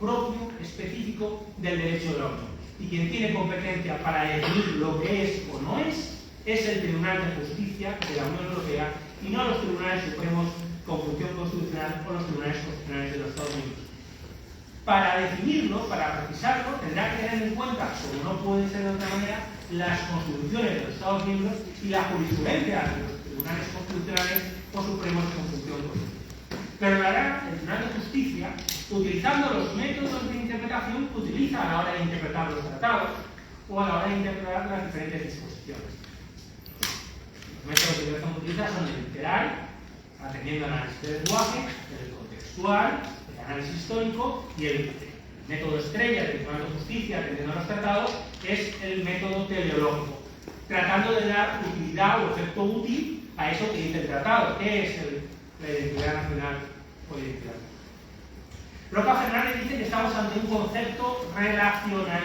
propio, específico del derecho de la Unión. Y quien tiene competencia para definir lo que es o no es el Tribunal de Justicia de la Unión Europea y no los tribunales supremos con función constitucional o los tribunales constitucionales de los Estados Unidos. Para definirlo, para precisarlo, tendrá que tener en cuenta, como no puede ser de otra manera, las constituciones de los Estados miembros y la jurisprudencia de los tribunales constitucionales o supremos con función constitucional. Pero lo hará el Tribunal de Justicia utilizando los métodos de interpretación que utiliza a la hora de interpretar los tratados o a la hora de interpretar las diferentes disposiciones. Los métodos de interpretación que utiliza son el literal, atendiendo al análisis del lenguaje, el contextual, el análisis histórico, y el método estrella del Tribunal de Justicia, atendiendo a los tratados, es el método teleológico, tratando de dar utilidad o efecto útil a eso que dice el tratado, que es la identidad nacional o identidad. Roca Fernández dice que estamos ante un concepto relacional,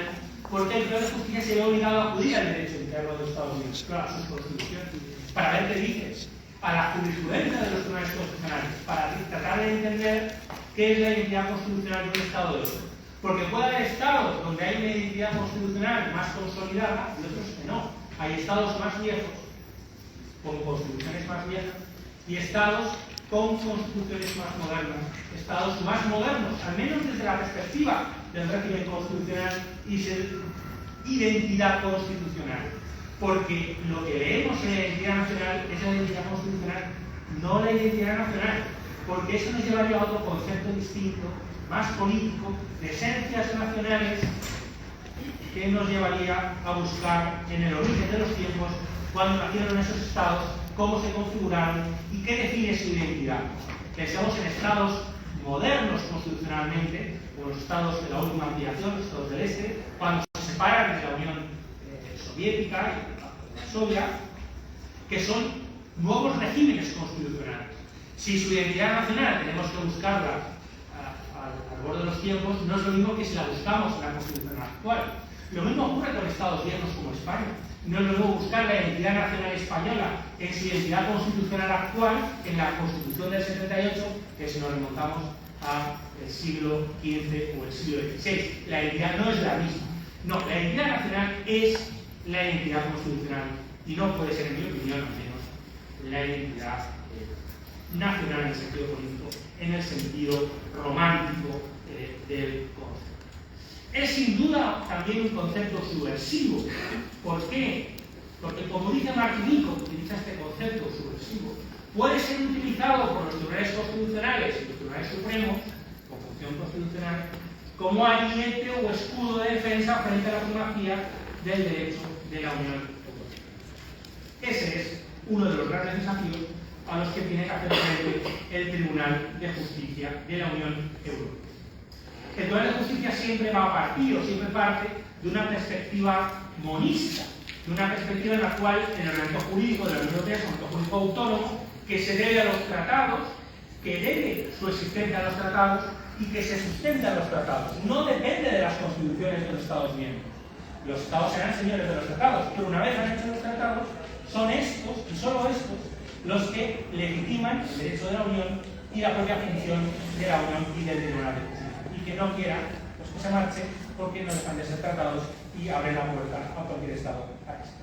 porque el Tribunal de Justicia se ve obligado a acudir al derecho interno de los Estados Unidos, claro, a sus constituciones, para ver qué dice, a la jurisprudencia de los tribunales constitucionales, para tratar de entender qué es la identidad constitucional de un Estado de otro. Porque puede haber estados donde hay una identidad constitucional más consolidada y otros que no. Hay estados más viejos, con constituciones más viejas, y estados con constituciones más modernas. Estados más modernos, al menos desde la perspectiva del régimen constitucional y su identidad constitucional. Porque lo que leemos en la identidad nacional es la identidad constitucional, no la identidad nacional. Porque eso nos llevaría a otro concepto distinto, más político, de esencias nacionales, que nos llevaría a buscar en el origen de los tiempos, cuando nacieron esos estados, cómo se configuraron y qué define su identidad. Pensamos en estados modernos constitucionalmente, como los estados de la última ampliación, los estados del este, cuando se separan de la Unión Soviética y la Soviet, que son nuevos regímenes constitucionales. Si su identidad nacional tenemos que buscarla al borde de los tiempos, no es lo mismo que si la buscamos en la Constitución actual. Lo mismo ocurre con estados viejos como España. No es lo mismo buscar la identidad nacional española en su identidad constitucional actual que en la Constitución del 78, que si nos remontamos al siglo XV o el siglo XVI. La identidad no es la misma. No, la identidad nacional es la identidad constitucional y no puede ser, en mi opinión, al menos, la identidad nacional en el sentido político, en el sentido romántico del concepto. Es sin duda también un concepto subversivo. ¿Por qué? Porque, como dice Martinico, que utiliza este concepto subversivo, puede ser utilizado por los tribunales constitucionales y los tribunales supremos, con función constitucional, como ariete o escudo de defensa frente a la primacía del derecho de la Unión Europea. Ese es uno de los grandes desafíos a los que tiene que hacer frente el Tribunal de Justicia de la Unión Europea. El Tribunal de Justicia siempre va a partir, o siempre parte, de una perspectiva monista, de una perspectiva en la cual el ordenamiento jurídico de la Unión Europea es un ordenamiento jurídico autónomo que se debe a los tratados, que debe su existencia a los tratados y que se sustenta en los tratados. No depende de las constituciones de los Estados miembros. Los Estados serán señores de los tratados, pero una vez han hecho los tratados, son estos, y solo estos, los que legitiman el derecho de la Unión y la propia función de la Unión y del Tribunal de Justicia. Y que no quiera, pues que se marche, porque no dejan de ser tratados y abren la puerta a cualquier Estado a esto.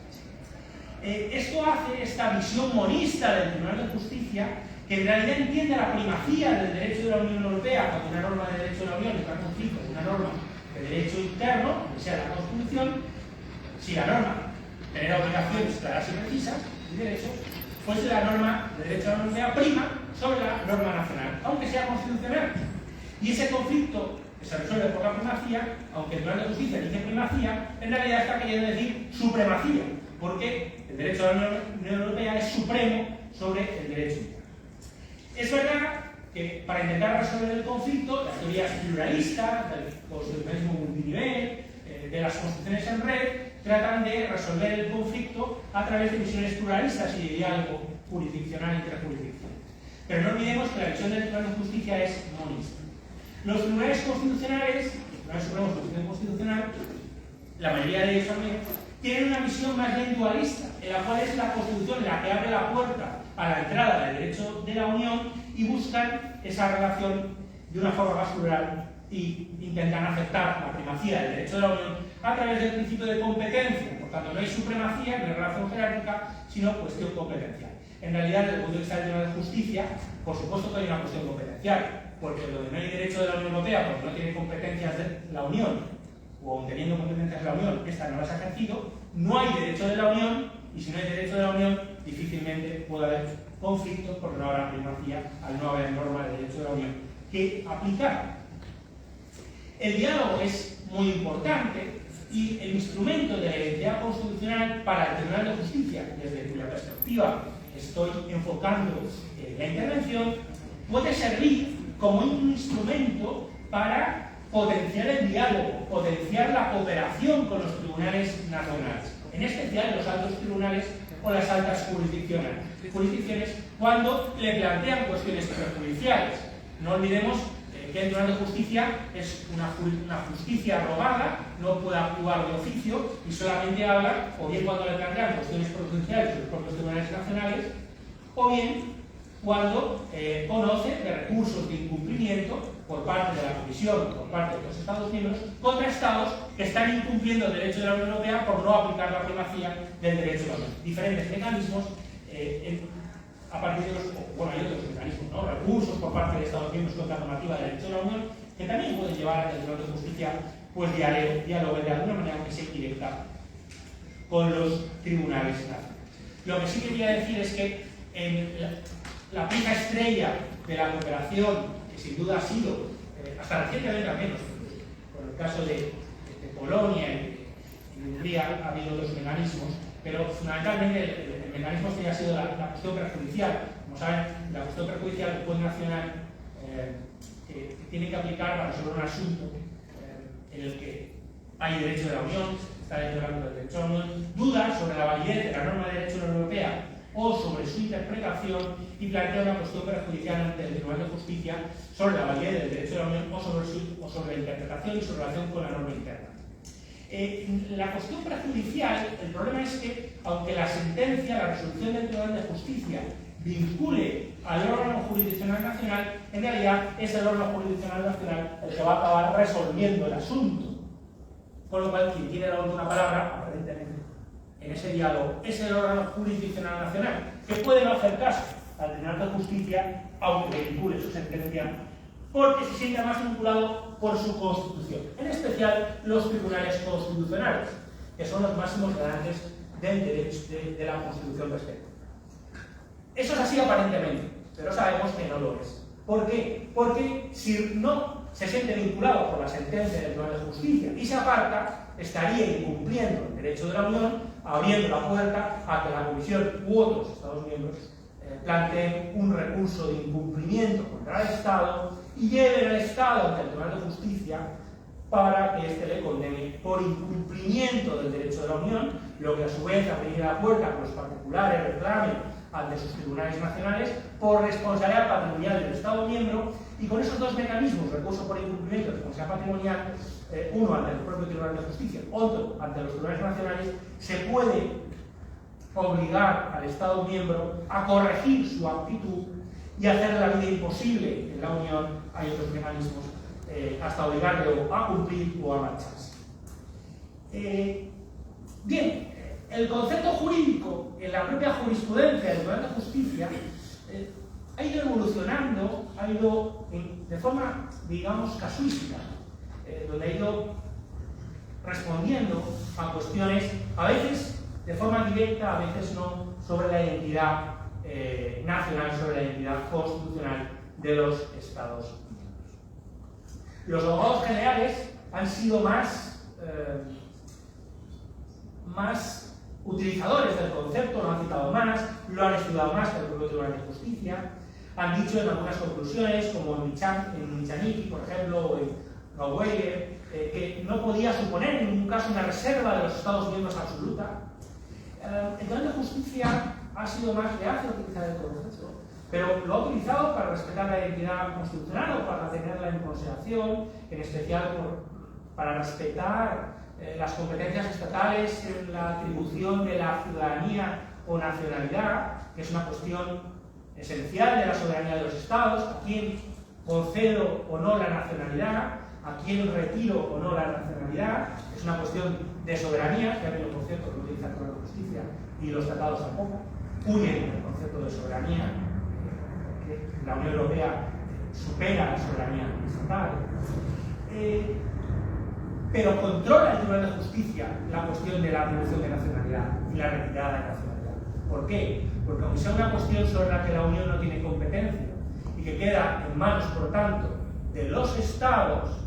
Esto hace esta visión monista del Tribunal de Justicia, que en realidad entiende la primacía del derecho de la Unión Europea cuando una norma de derecho de la Unión está en conflicto con una norma de derecho interno, que sea la Constitución. Si la norma genera obligaciones claras y precisas y derechos, pues la norma de derecho de la Unión Europea prima sobre la norma nacional, aunque sea constitucional. Y ese conflicto que se resuelve por la primacía, aunque el Tribunal de Justicia dice primacía, en realidad está queriendo decir supremacía, porque el derecho de la Unión Europea es supremo sobre el derecho interno. Es verdad que para intentar resolver el conflicto, las teorías pluralistas, del constitucionalismo multinivel, de las constituciones en red, tratan de resolver el conflicto a través de visiones pluralistas y de diálogo jurisdiccional entre jurisdicciones. Pero no olvidemos que la visión del Tribunal de Justicia es monista. Los tribunales constitucionales, los tribunales supremos de función constitucional, la mayoría de ellos también, tienen una visión más bien dualista, en la cual es la Constitución la que abre la puerta a la entrada del derecho de la Unión y buscan esa relación de una forma más plural y intentan aceptar la primacía del derecho de la Unión a través del principio de competencia. Por tanto, no hay supremacía, no hay relación jerárquica, sino cuestión competencial. En realidad, desde el punto de vista del Tribunal de Justicia, por supuesto que hay una cuestión competencial, porque donde no hay derecho de la Unión Europea, porque no tiene competencias de la Unión, o aun teniendo competencias de la Unión, esta no las ha ejercido, no hay derecho de la Unión, y si no hay derecho de la Unión, difícilmente puede haber conflictos porque no habrá primacía al no haber norma de derecho de la Unión que aplicar. El diálogo es muy importante y el instrumento de la identidad constitucional para el Tribunal de Justicia, desde cuya perspectiva estoy enfocando la intervención, puede servir como un instrumento para potenciar el diálogo, potenciar la cooperación con los tribunales nacionales, en especial los altos tribunales o las altas jurisdicciones, cuando le plantean cuestiones prejudiciales. No olvidemos que el Tribunal de Justicia es una justicia arrogada, no puede actuar de oficio y solamente habla, o bien cuando le plantean cuestiones prejudiciales de los propios tribunales nacionales, o bien cuando conoce de recursos de incumplimiento por parte de la Comisión, por parte de los Estados miembros, contra Estados que están incumpliendo el derecho de la Unión Europea por no aplicar la primacía del derecho de la Unión. Diferentes mecanismos, a partir de hay otros mecanismos, ¿no? Recursos por parte de Estados miembros contra la normativa del derecho de la Unión, que también pueden llevar a que el Tribunal de Justicia pues dialogue de alguna manera, aunque sea indirecta, con los tribunales nacionales. Lo que sí quería decir es que la pieza estrella de la cooperación, que sin duda ha sido, hasta recientemente al menos, por el caso de Polonia y Hungría ha habido dos mecanismos, pero fundamentalmente el mecanismo este ha sido la cuestión prejudicial. Como saben, la cuestión prejudicial del juez nacional que tiene que aplicar para resolver un asunto en el que hay derecho de la Unión, está dentro del ámbito del derecho de la Unión, dudas sobre la validez de la norma de derecho de la Unión Europea o sobre su interpretación y plantea una cuestión perjudicial ante el Tribunal de Justicia sobre la validez del derecho de la Unión o sobre la interpretación y su relación con la norma interna. La cuestión prejudicial, el problema es que, aunque la sentencia, la resolución del Tribunal de Justicia vincule al órgano jurisdiccional nacional, en realidad es el órgano jurisdiccional nacional el que va a acabar resolviendo el asunto. Con lo cual, quien tiene la última palabra, aparentemente, en ese diálogo, es el órgano jurisdiccional nacional, que puede no hacer caso al Tribunal de Justicia, aunque vincule su sentencia, porque se sienta más vinculado por su constitución, en especial los tribunales constitucionales, que son los máximos garantes del derecho de la Constitución respectiva. Eso es así aparentemente, pero sabemos que no lo es. ¿Por qué? Porque si no se siente vinculado por la sentencia del Tribunal de Justicia y se aparta, estaría incumpliendo el derecho de la Unión, abriendo la puerta a que la Comisión u otros Estados miembros planteen un recurso de incumplimiento contra el Estado y lleven al Estado ante el Tribunal de Justicia para que éste le condene por incumplimiento del derecho de la Unión, lo que a su vez abriría la puerta a que los particulares reclamen ante sus tribunales nacionales por responsabilidad patrimonial del Estado miembro, y con esos dos mecanismos, recurso por incumplimiento y responsabilidad patrimonial, uno ante el propio Tribunal de Justicia, otro ante los tribunales nacionales, se puede obligar al Estado miembro a corregir su actitud y hacer la vida imposible en la Unión. Hay otros mecanismos hasta obligarle a cumplir o a marcharse. Bien, el concepto jurídico en la propia jurisprudencia del Tribunal de Justicia ha ido evolucionando, ha ido de forma, digamos, casuística, donde ha ido respondiendo a cuestiones, a veces de forma directa, a veces no, sobre la identidad nacional, sobre la identidad constitucional de los Estados miembros. Los abogados generales han sido más utilizadores del concepto, lo han citado más, lo han estudiado más que el propio Tribunal de Justicia, han dicho en algunas conclusiones, como en Michaniki, por ejemplo, o en Gauweiler, que no podía suponer en ningún caso una reserva de los Estados miembros absoluta. El Tribunal de Justicia ha sido más reacio a utilizar el concepto, pero lo ha utilizado para respetar la identidad constitucional o para tenerla en consideración, en especial para respetar las competencias estatales en la atribución de la ciudadanía o nacionalidad, que es una cuestión esencial de la soberanía de los Estados, a quién concedo o no la nacionalidad, a quién retiro o no la nacionalidad, es una cuestión de soberanía, que a mí, por cierto, lo utiliza el Tribunal de Justicia y los tratados tampoco, huyen del concepto de soberanía, que la Unión Europea supera la soberanía estatal, pero controla el Tribunal de Justicia la cuestión de la atribución de nacionalidad y la retirada de nacionalidad. ¿Por qué? Porque aunque sea una cuestión sobre la que la Unión no tiene competencia y que queda en manos, por tanto, de los Estados,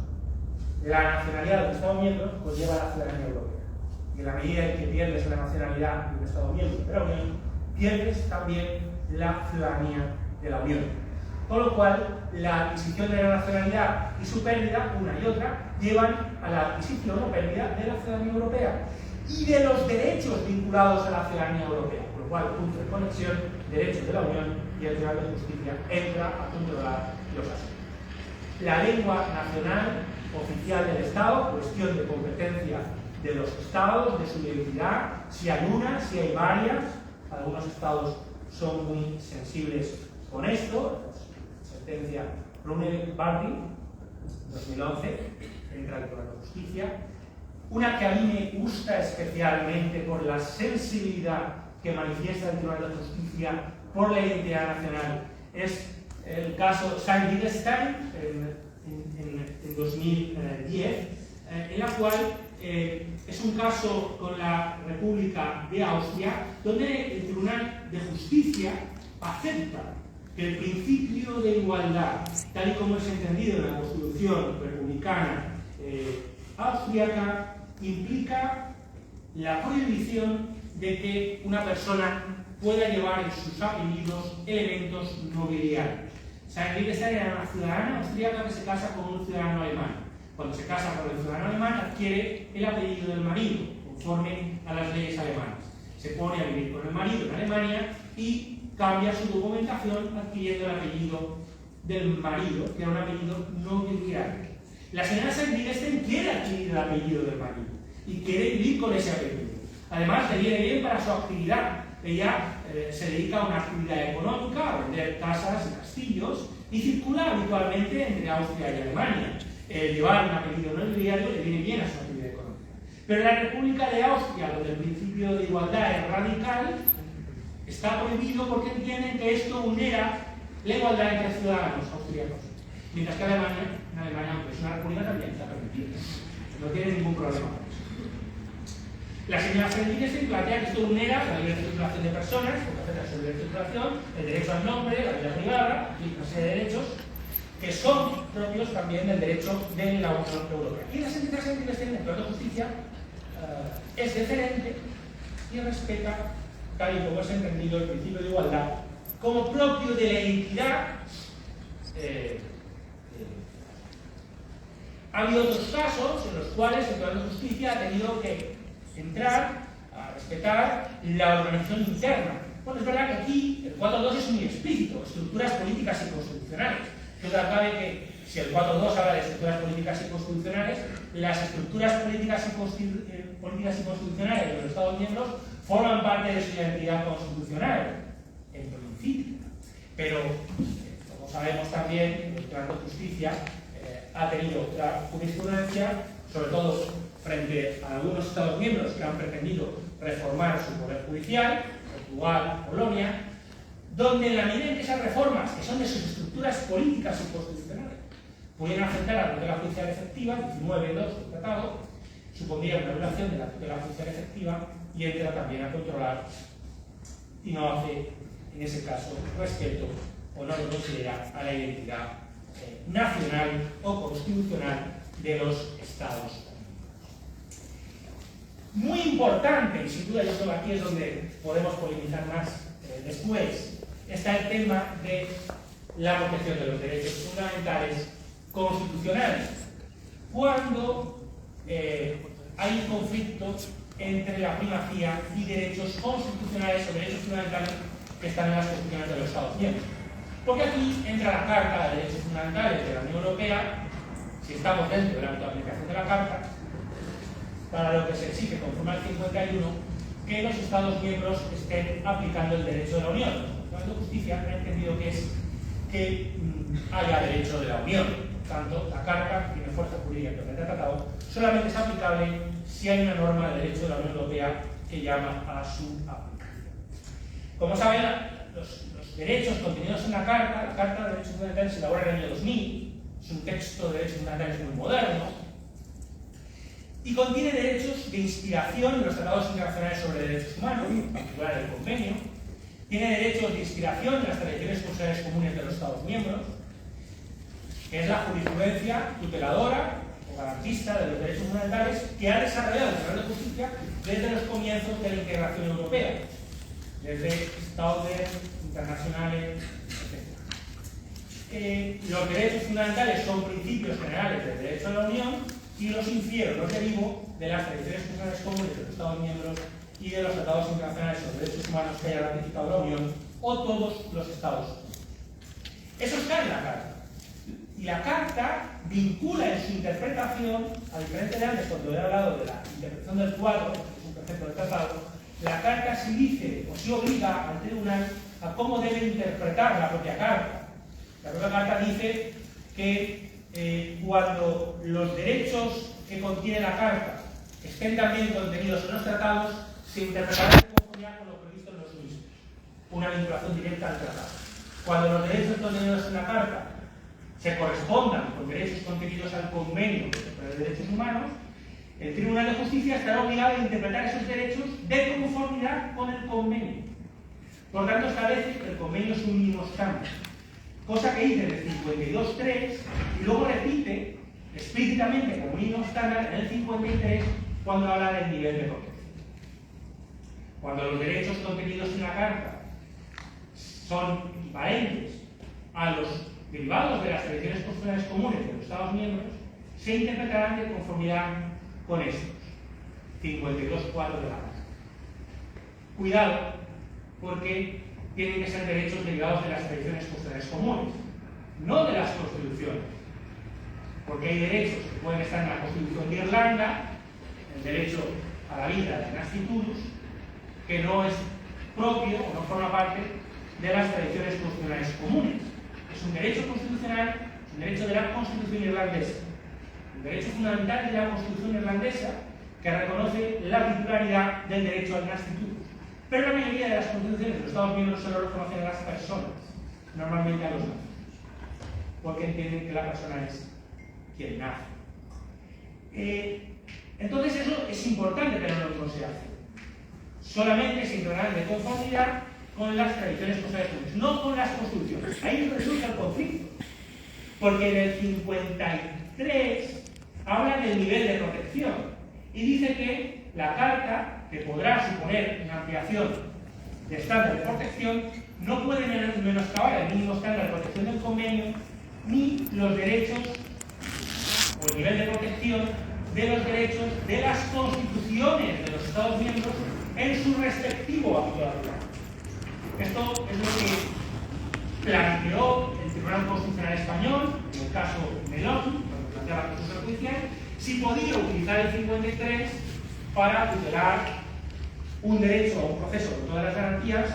la nacionalidad de un Estado miembro conlleva a la ciudadanía europea. Y en la medida en que pierdes la nacionalidad de un Estado miembro de la Unión, pierdes también la ciudadanía de la Unión. Con lo cual, la adquisición de la nacionalidad y su pérdida, una y otra, llevan a la adquisición o pérdida de la ciudadanía europea y de los derechos vinculados a la ciudadanía europea. Con lo cual, punto de conexión, derechos de la Unión y el Tribunal de Justicia entra a controlar los asuntos. La lengua nacional oficial del Estado, cuestión de competencia de los Estados, de su identidad, si hay una, si hay varias. Algunos Estados son muy sensibles con esto. Sentencia Brunel-Barty, 2011, entra el Tribunal de Justicia. Una que a mí me gusta especialmente por la sensibilidad que manifiesta el Tribunal de Justicia por la identidad nacional es el caso Sayn-Wittgenstein en 2010, en la cual es un caso con la República de Austria, donde el Tribunal de Justicia acepta que el principio de igualdad, tal y como es entendido en la Constitución republicana austriaca, implica la prohibición de que una persona pueda llevar en sus apellidos elementos nobiliarios. Sayn-Wittgenstein era una ciudadana austriaca que se casa con un ciudadano alemán. Cuando se casa con el ciudadano alemán, adquiere el apellido del marido, conforme a las leyes alemanas. Se pone a vivir con el marido en Alemania y cambia su documentación adquiriendo el apellido del marido, que era un apellido nobiliario. La señora Sayn-Wittgenstein quiere adquirir el apellido del marido y quiere vivir con ese apellido. Además, le viene bien para su actividad. Ella se dedica a una actividad económica, a vender casas y castillos, y circula habitualmente entre Austria y Alemania. Llevar un apellido nobiliario le viene bien a su actividad económica. Pero en la República de Austria, donde el principio de igualdad es radical, está prohibido porque entienden que esto vulnera la igualdad entre ciudadanos austriacos. Mientras que en Alemania, aunque es una república, también está permitido. No tiene ningún problema con eso. La señora Sayn-Wittgenstein plantea que esto vulnera la libre circulación de personas, porque afecta a su libre circulación, el derecho al nombre, la vida privada y una serie de derechos que son propios también del derecho de la Unión Europea. Y la sentencia Sayn-Wittgenstein, en el Tribunal de Justicia, es deferente y respeta, tal y como es entendido, el principio de igualdad como propio de la identidad. Ha habido otros casos en los cuales el Tribunal de Justicia ha tenido que entrar a respetar la organización interna. Bueno, es verdad que aquí el 4.2 es muy explícito, estructuras políticas y constitucionales. Que otra cabe que si el 4.2 habla de estructuras políticas y constitucionales, las estructuras políticas y constitucionales de los Estados miembros forman parte de su identidad constitucional, en principio. Pero, como sabemos también, el Tribunal de Justicia ha tenido otra jurisprudencia, sobre todo frente a algunos Estados miembros que han pretendido reformar su poder judicial, Portugal, Polonia, donde en la medida en que esas reformas, que son de sus estructuras políticas y constitucionales, pudieran afectar a la tutela judicial efectiva, 19.2 del tratado, supondría una violación de la tutela judicial efectiva y entra también a controlar y no hace, en ese caso, respeto o no lo considera a la identidad nacional o constitucional de los Estados. Muy importante, y sin duda yo creo que aquí es donde podemos polemizar más después, está el tema de la protección de los derechos fundamentales constitucionales. Cuando hay un conflicto entre la primacía y derechos constitucionales o derechos fundamentales que están en las constituciones de los Estados miembros. Porque aquí entra la Carta de Derechos Fundamentales de la Unión Europea, si estamos dentro del ámbito de aplicación de la Carta, para lo que se exige conforme al 51, que los Estados miembros estén aplicando el derecho de la Unión. El Tribunal de Justicia ha entendido que es que haya derecho de la Unión. Por tanto, la Carta tiene fuerza jurídica que el tratado, solamente es aplicable si hay una norma de derecho de la Unión Europea que llama a su aplicación. Como saben, los derechos contenidos en la Carta de Derechos Fundamentales se elabora en el año 2000, es un texto de derechos fundamentales muy moderno, y contiene derechos de inspiración en los tratados internacionales sobre derechos humanos, en particular el convenio, tiene derechos de inspiración en las tradiciones constitucionales comunes de los Estados miembros, que es la jurisprudencia tuteladora o garantista de los derechos fundamentales que ha desarrollado el Tribunal de Justicia desde los comienzos de la integración europea, desde Stauder, internacionales, etc. Los derechos fundamentales son principios generales del derecho de la Unión y los infiero, los derivo de las tradiciones constitucionales comunes de los Estados miembros y de los tratados internacionales sobre derechos humanos que haya ratificado la Unión o todos los Estados Unidos. Eso está en la Carta. Y la Carta vincula en su interpretación, a diferencia de antes cuando he hablado de la interpretación del cuadro, que es un precepto del tratado, la Carta sí dice o sí obliga al tribunal a cómo debe interpretar la propia Carta. La propia Carta dice que cuando los derechos que contiene la Carta estén también contenidos en los tratados, se interpretarán de conformidad con lo previsto en los mismos. Una vinculación directa al tratado. Cuando los derechos contenidos en la Carta se correspondan con derechos contenidos al convenio de derechos humanos, el Tribunal de Justicia estará obligado a interpretar esos derechos de conformidad con el convenio. Por tanto, establece que el convenio es un mínimo estándar, cosa que dice en el 52.3 y luego repite explícitamente como mínimo estándar en el 53 cuando habla del nivel de protección. Cuando los derechos contenidos en la Carta son equivalentes a los derivados de las tradiciones constitucionales comunes de los Estados miembros, se interpretarán de conformidad con estos. 52.4 de la Carta. Cuidado, porque tienen que ser derechos derivados de las tradiciones constitucionales comunes, no de las constituciones. Porque hay derechos que pueden estar en la Constitución de Irlanda, el derecho a la vida de Nasciturus, que no es propio o no forma parte de las tradiciones constitucionales comunes. Es un derecho constitucional, es un derecho de la Constitución irlandesa, un derecho fundamental de la Constitución irlandesa que reconoce la titularidad del derecho al nasciturus. Pero la mayoría de las constituciones de los Estados miembros solo reconocen a las personas, normalmente a los nacidos, porque entienden que la persona es quien nace. Entonces eso es importante tenerlo en consideración. Solamente se integrarán de conformidad con las tradiciones constitucionales, no con las constituciones. Ahí resulta el conflicto, porque en el 53 habla del nivel de protección y dice que la Carta, que podrá suponer una ampliación de estándar de protección, no puede menoscabar el mínimo estándar de protección del convenio ni los derechos o el nivel de protección de los derechos de las constituciones de los Estados miembros en su respectivo ámbito de aplicación. Esto es lo que planteó el Tribunal Constitucional Español, en el caso Meloni, cuando planteaba la Constitución Judicial, si podía utilizar el 53 para tutelar un derecho a un proceso con todas las garantías,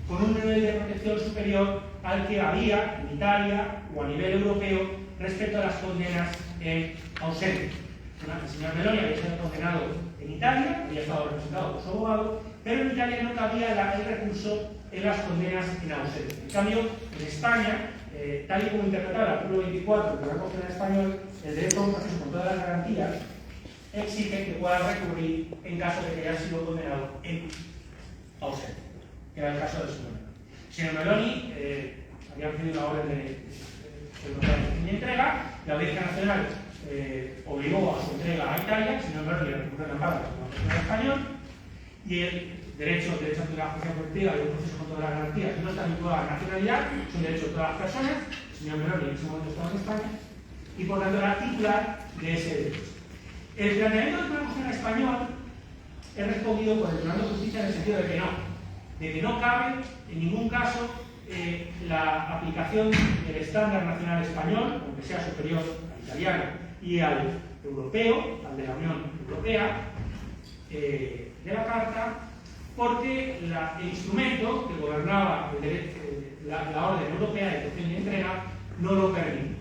con un nivel de protección superior al que había en Italia o a nivel europeo respecto a las condenas en ausencia. El señor Meloni había sido condenado en Italia, había estado representado por su abogado, pero en Italia no cabía el recurso en las condenas en ausencia. En cambio, en España, tal y como interpretaba el artículo 24 del Tribunal Constitucional Español, el derecho a un proceso con todas las garantías exige que pueda recurrir en caso de que haya sido condenado en ausencia, que era el caso del señor Meloni. El señor Meloni había recibido una orden de entrega, la Audiencia Nacional obligó a su entrega a Italia, el señor Meloni recurrió en amparo al Tribunal Constitucional Español, y el derecho a la justicia colectiva y un proceso con todas las garantías no está vinculado a la nacionalidad, es un derecho de todas las personas. El señor Meloni en ese momento estaba en España y por tanto era titular de ese derecho. El planteamiento del Tribunal Constitucional Español es respondido por el Tribunal de Justicia en el sentido de que no cabe en ningún caso la aplicación del estándar nacional español, aunque sea superior al italiano y al europeo, al de la Unión Europea, de la Carta, porque el instrumento que gobernaba la orden europea de protección y entrega no lo permite,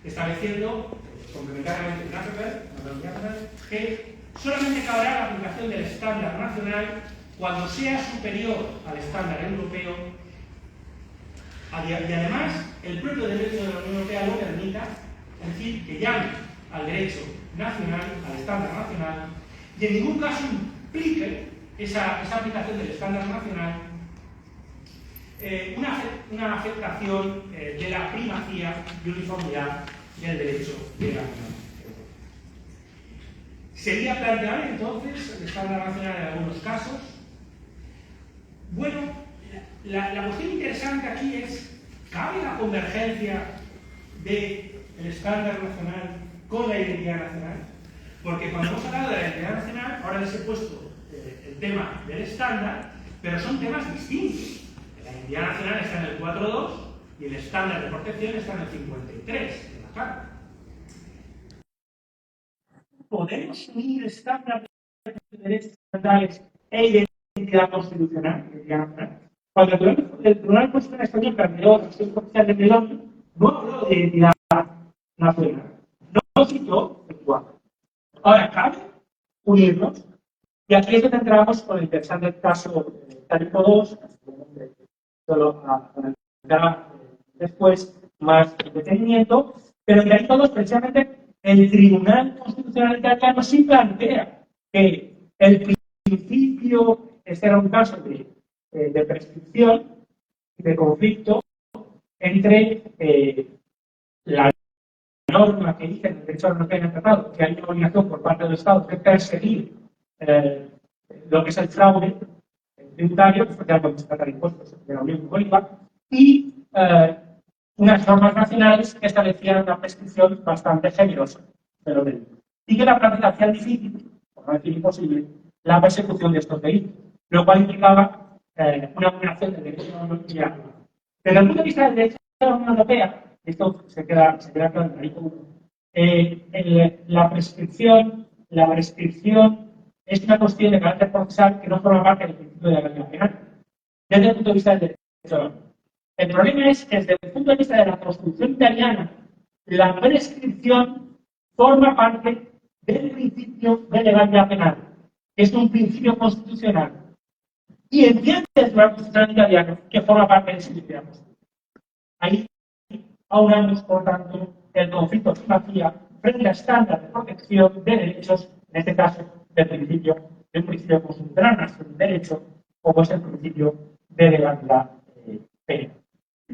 estableciendo complementariamente en APP, que solamente caberá la aplicación del estándar nacional cuando sea superior al estándar europeo y además el propio derecho de la Unión Europea lo permita, es decir, que llame al derecho nacional, al estándar nacional, y en ningún caso implique esa aplicación del estándar nacional una afectación de la primacía y uniformidad del derecho de la Unión. ¿Sería planteable entonces el estándar nacional en algunos casos? Bueno, la cuestión interesante aquí es, ¿cabe la convergencia del estándar nacional con la identidad nacional? Porque cuando hemos hablado de la identidad nacional, ahora les he puesto el tema del estándar, pero son temas distintos. La identidad nacional está en el 4.2 y el estándar de protección está en el 53 de la Carta. ¿Podemos unir estándar de derechos fundamentales e identidad constitucional? Cuando el Tribunal Constitucional Español planteó la sesión oficial de Meloni, no habló de identidad nacional, no citó el 4. Ahora, ¿cabe unirnos? Y aquí es donde entramos con el interesante caso de Tarico 2, solo analizará después más detenimiento, pero en Tarico 2 precisamente el Tribunal Constitucional Italiano sí plantea que el principio, este era un caso de prescripción, de conflicto entre la norma que dice en el derecho europeo internacional que hay una obligación por parte del Estado de perseguir lo que es el fraude tributario, especialmente cuando se trata de impuestos de la Unión Europea, y unas normas nacionales que establecían una prescripción bastante generosa de los delitos. Y que la práctica hacía difícil, por no decir imposible, la persecución de estos delitos, lo cual implicaba una vulneración del derecho de la Unión Europea. Desde el punto de vista del derecho de la Unión Europea, esto se queda claro en el artículo 1, la prescripción es una cuestión de carácter procesal que no forma parte del principio de la legalidad penal. Desde el punto de vista del derecho. El problema es que desde el punto de vista de la Constitución italiana, la prescripción forma parte del principio de legalidad penal, que es un principio constitucional. Y entiende el Tribunal Constitucional italiano que forma parte del principio de la Constitución. Ahí aunamos, por tanto, el conflicto de primacía frente a estándar de protección de derechos, en este caso, del principio de un principio constitucional, un derecho, como es el principio de legalidad penal.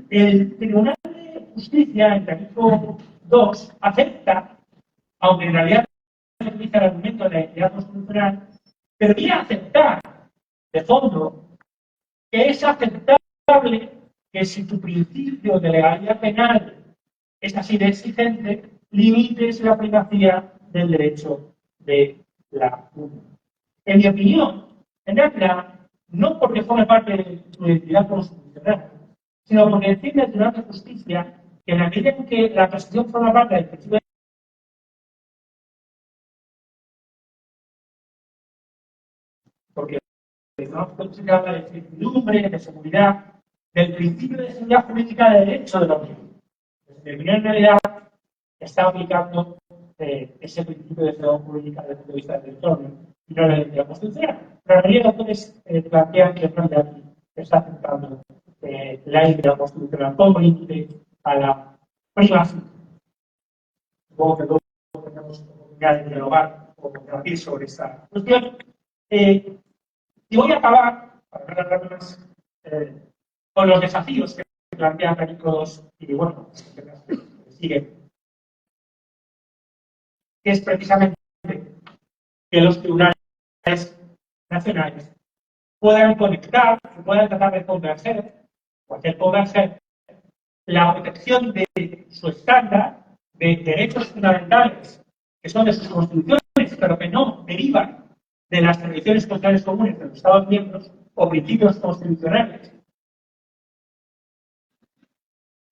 El Tribunal de Justicia, en el artículo 2, acepta, aunque en realidad no utiliza el argumento de la identidad constitucional, pero quiere aceptar, de fondo, que es aceptable que si tu principio de legalidad penal es así de exigente, limites la primacía del derecho de la Unión. En mi opinión, en realidad, no porque forme parte de tu identidad constitucional, sino porque defiende el Tribunal de Justicia que en la medida en que la prescripción forma parte del principio porque el Tribunal de Justicia habla de certidumbre, de seguridad, del principio de seguridad jurídica de derecho de la Unión. Desde mi opinión, en realidad, está aplicando ese principio de seguridad jurídica desde el punto de vista del derecho de la Unión y no la identidad constitucional. Pero en realidad, autores plantean que en realidad está aceptando la identidad constitucional como límite a la privacidad. Supongo que todos tenemos oportunidad de dialogar o compartir sobre esta cuestión. Y voy a acabar, para no alargarme más, con los desafíos que plantean Tarico 2 y, bueno, que siguen, que es precisamente que los tribunales nacionales puedan conectar, puedan tratar de converger, o hacer converger, la protección de su estándar de derechos fundamentales, que son de sus constituciones, pero que no derivan de las tradiciones constitucionales comunes de los Estados miembros o principios constitucionales,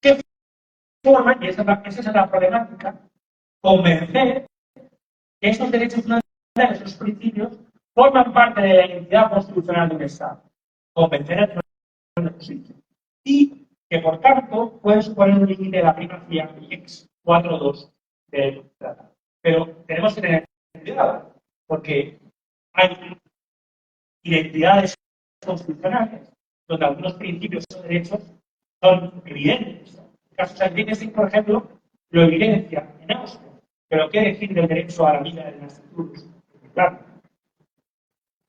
que forman, y esa es la problemática, convencer que esos derechos fundamentales, esos principios, forman parte de la identidad constitucional de un Estado. Convencer al Tribunal de Justicia. Y que, por tanto, puede suponer un límite de la primacía ex 4.2 del tratado. Pero tenemos que tener cuidado, porque hay identidades constitucionales donde algunos principios o derechos son evidentes. El caso Salvini, por ejemplo, lo evidencia en Austria. Pero ¿qué decir del derecho a la vida de las culturas? Claro.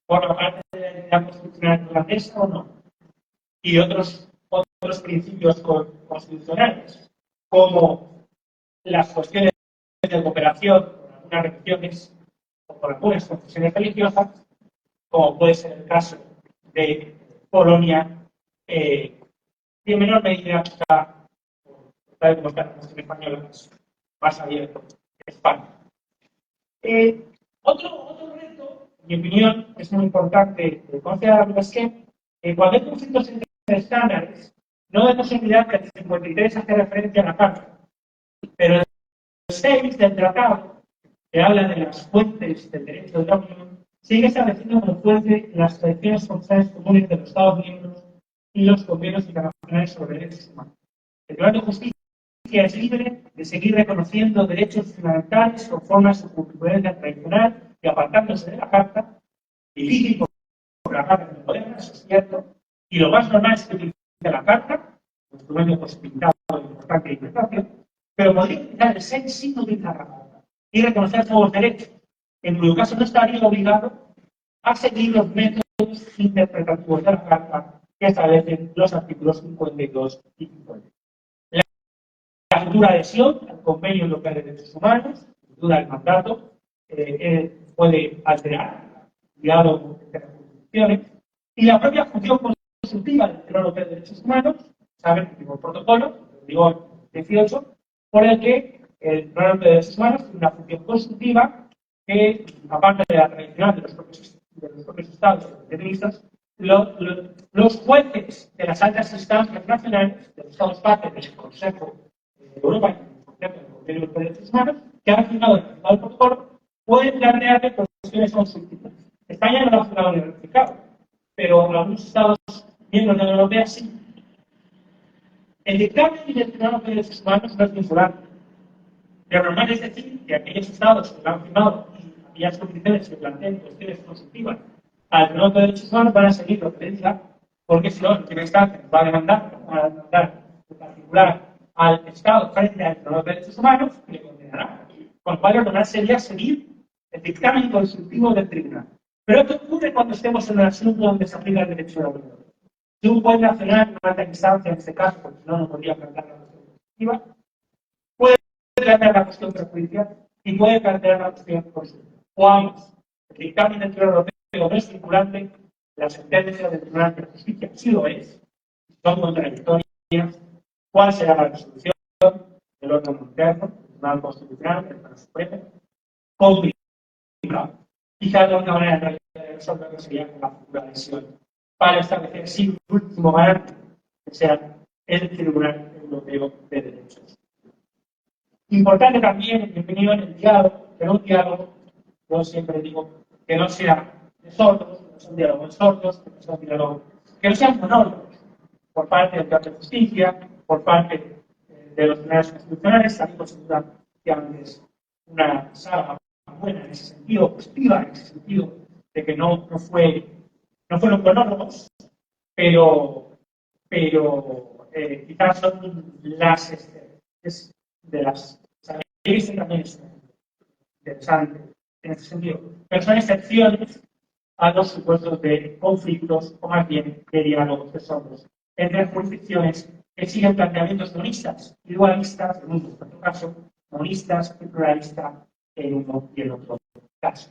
¿Forma parte de la identidad constitucional irlandesa o no? Y otros principios constitucionales, como las cuestiones de cooperación con algunas religiones o con algunas confesiones religiosas, como puede ser el caso de Polonia, y en menor medida está, tal como está la cuestión española, más abierto España. Otro reto, en mi opinión, es muy importante considerarlo, es que cuando hay conflictos entre estándares, no debemos olvidar que el 53 hace referencia a la Carta, pero el 6 del tratado, que habla de las fuentes del derecho de la Unión, sigue estableciendo como fuente las tradiciones constitucionales comunes de los Estados miembros y los convenios internacionales sobre derechos humanos. El Tribunal de Justicia es libre de seguir reconociendo derechos fundamentales conforme a su jurisprudencia tradicional y apartándose de la Carta, difícil porque la Carta es moderna, eso es cierto, y lo más normal es que utilice la Carta, un instrumento posibilitado de importante interpretación, pero podría utilizar el SEN sin utilizar la Carta y reconocer todos los derechos, en cuyo caso no estaría obligado a seguir los métodos interpretativos de la Carta que establecen los artículos 52 y 50. La futura adhesión al Convenio Europeo de Derechos Humanos, sin duda el mandato, puede alterar el diálogo entre las jurisdicciones y la propia función consultiva del Tribunal Europeo de Derechos Humanos, saben que el protocolo, el rigor 18, por el que el Tribunal Europeo de Derechos Humanos tiene una función consultiva que, aparte de la tradicional de los propios estados deterministas, los jueces de las altas instancias nacionales, de los estados partes del Consejo de Europa y el Convenio de Derechos Humanos, que han firmado el protocolo, pueden plantearle cuestiones consultivas. España no lo ha firmado ni ratificado, pero algunos estados miembros de la Unión Europea sí. El dictamen del Tribunal Europeo de Derechos Humanos no es vinculante. Lo normal es decir que aquellos estados que lo han firmado y aquellas condiciones que planteen cuestiones consultivas al Tribunal Europeo de Derechos Humanos van a seguir lo que diga, porque si no, en primera instancia va a demandar en particular al Estado frente al Tribunal de Derechos Humanos y le condenará. Con lo cual, lo normal sería seguir el dictamen consultivo del tribunal. Pero ¿qué ocurre cuando estemos en un asunto donde se aplica el derecho de la Unión? Si un juez nacional, en alta instancia en este caso, porque si no, no podría plantear la cuestión consultiva, puede plantear la cuestión prejudicial y puede plantear la cuestión consultiva. O ambos. El dictamen del Tribunal Europeo no es vinculante, la sentencia del Tribunal de Justicia sí lo es, son contradictorias. ¿Cuál será la resolución del órgano interno, el Tribunal Constitucional, el Tribunal Supremo? Complicado. Quizá la única manera de resolverlo sería con la futura adhesión, para establecer sí un último garante, que sea el Tribunal Europeo de Derechos. Importante también, en mi opinión, el diálogo, pero un diálogo, yo siempre digo, que no sea de sordos, que no sea un diálogo de sordos, que no sea un diálogo, que no sean monólogos, por parte del Tribunal de Justicia, por parte de los tribunales constitucionales. Salimos sin duda que antes una sala buena en ese sentido, positiva en ese sentido, de que no fueron monólogos, pero quizás son las de las leyes también es interesante en ese sentido, pero son excepciones a los supuestos de conflictos o más bien de diálogos de sordos entre jurisdicciones que siguen planteamientos monistas y dualistas en un caso, monistas y pluralistas en uno y en otro caso.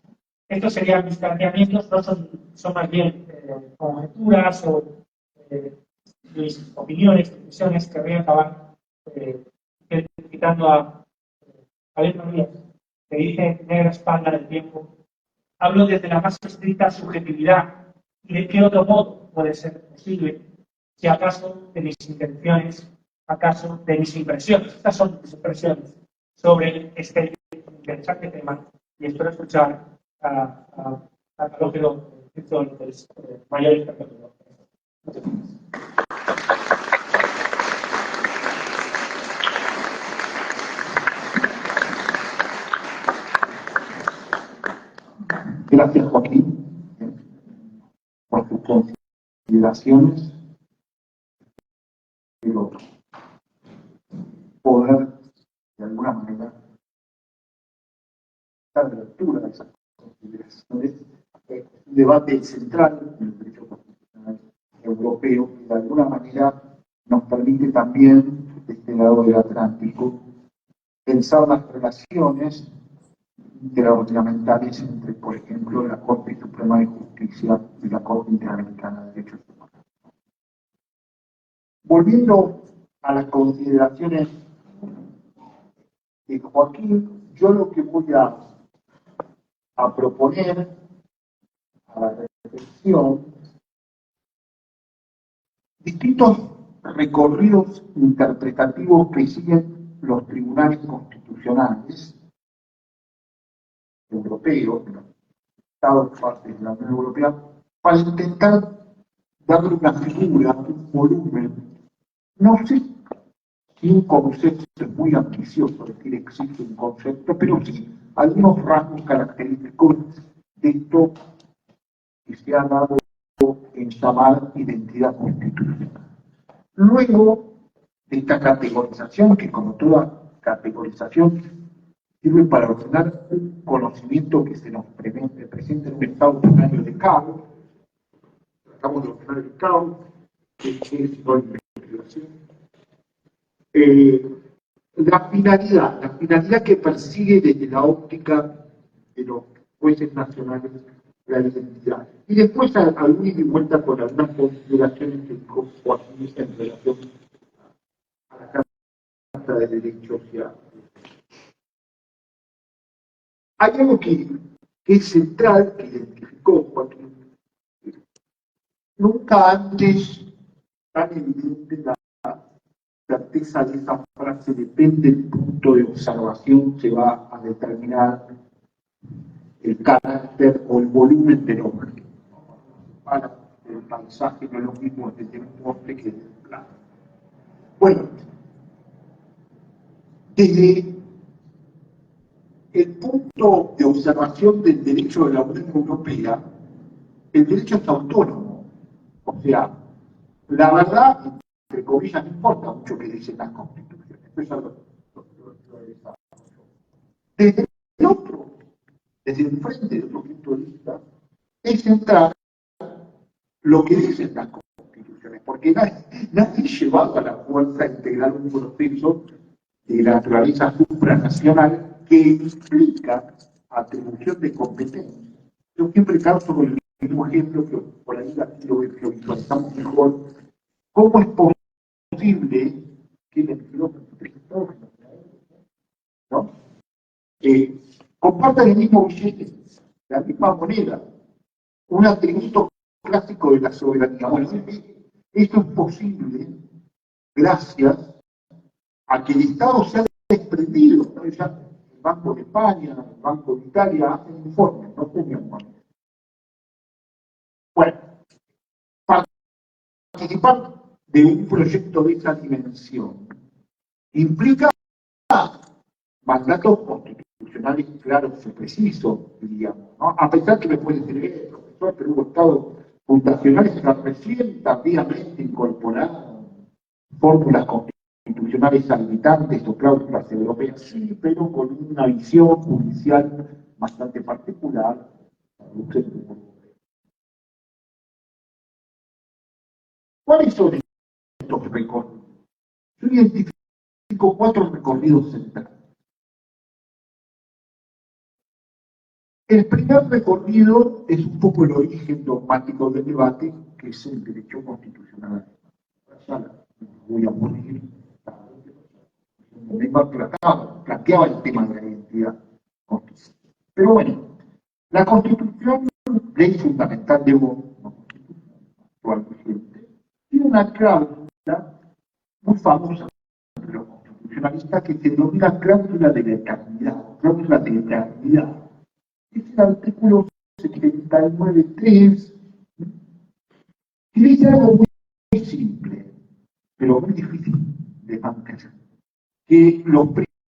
Estos serían mis planteamientos, no son más bien conjeturas o mis opiniones, decisiones que voy a acabar citando a Javier María, que dice negra espalda del tiempo. Hablo desde la más estricta subjetividad y de qué otro modo puede ser posible, si acaso de mis intenciones, acaso de mis impresiones. Estas son mis impresiones sobre este interesante tema y espero escuchar a Calógero los mayores perspectivas. Gracias, Joaquín, por sus consideraciones. Pero poder, de alguna manera, dar lectura a esas consideraciones. Es un debate central en el derecho constitucional europeo que de alguna manera nos permite también, de este lado del Atlántico, pensar las relaciones intergubernamentales entre, por ejemplo, la Corte Suprema de Justicia y la Corte Interamericana de Derechos Humanos. Volviendo a las consideraciones de Joaquín, yo lo que voy a proponer a la reflexión, distintos recorridos interpretativos que siguen los tribunales constitucionales europeos, de los Estados partes de la Unión Europea, para intentar darle una figura, un volumen. No sé si un concepto es muy ambicioso, decir existe un concepto, pero sí algunos rasgos característicos de esto que se ha dado en llamar identidad constitucional. Luego de esta categorización, que como toda categorización sirve para ordenar un conocimiento que se nos presenta en un estado ordinario de caos, tratamos de ordenar el caos, que es la investigación. La finalidad que persigue desde la óptica de los jueces nacionales la identidad. Y después algún ida y vuelta con algunas consideraciones que dijo Joaquín en relación a la Carta de Derechos Sociales. Hay algo que es central, que identificó Joaquín. Nunca antes tan evidente la certeza de esa frase: depende del punto de observación, se va a determinar el carácter o el volumen del hombre. Para el paisaje no es lo mismo desde un monte que desde un plano. Bueno, desde el punto de observación del derecho de la Unión Europea, el derecho es autónomo. O sea, la verdad, entre comillas, no importa mucho que dicen las constituciones. Eso lo desde el otro, desde el frente de otro punto de vista, es central lo que dicen las constituciones, porque nadie llevado a la fuerza a integrar un proceso de la naturaleza supranacional que implica atribución de competencias. Yo siempre causo el mismo ejemplo, que por ahí lo visualizamos mejor. ¿Cómo es posible que el Estado, ¿no? compartan el mismo billete, la misma moneda, un atributo clásico de la soberanía? Bueno, esto es posible gracias a que el Estado se ha desprendido, ¿no? Ya el Banco de España, el Banco de Italia hacen informes, no tenían moneda. Bueno, participar de un proyecto de esa dimensión implica mandatos constitucionales claros y precisos, diríamos, ¿no? A pesar que me puede decir, profesor, pero hubo estados fundacionales que recién tardíamente incorporaron fórmulas constitucionales habilitantes o cláusulas europeas, sí, pero con una visión judicial bastante particular. ¿Cuáles son estos recorridos? Yo identifico 4 recorridos centrales. El primer recorrido es un poco el origen dogmático del debate, que es el derecho constitucional. Ya voy a morir. Planteaba el tema de la identidad constitucional. Pero bueno, la Constitución, ley fundamental de un actual vigente, tiene una cláusula muy famosa entre los constitucionalistas que se denomina cláusula de la eternidad. Cláusula de eternidad. Es el artículo 79.3, que dice algo muy simple, pero muy difícil de mantener: que los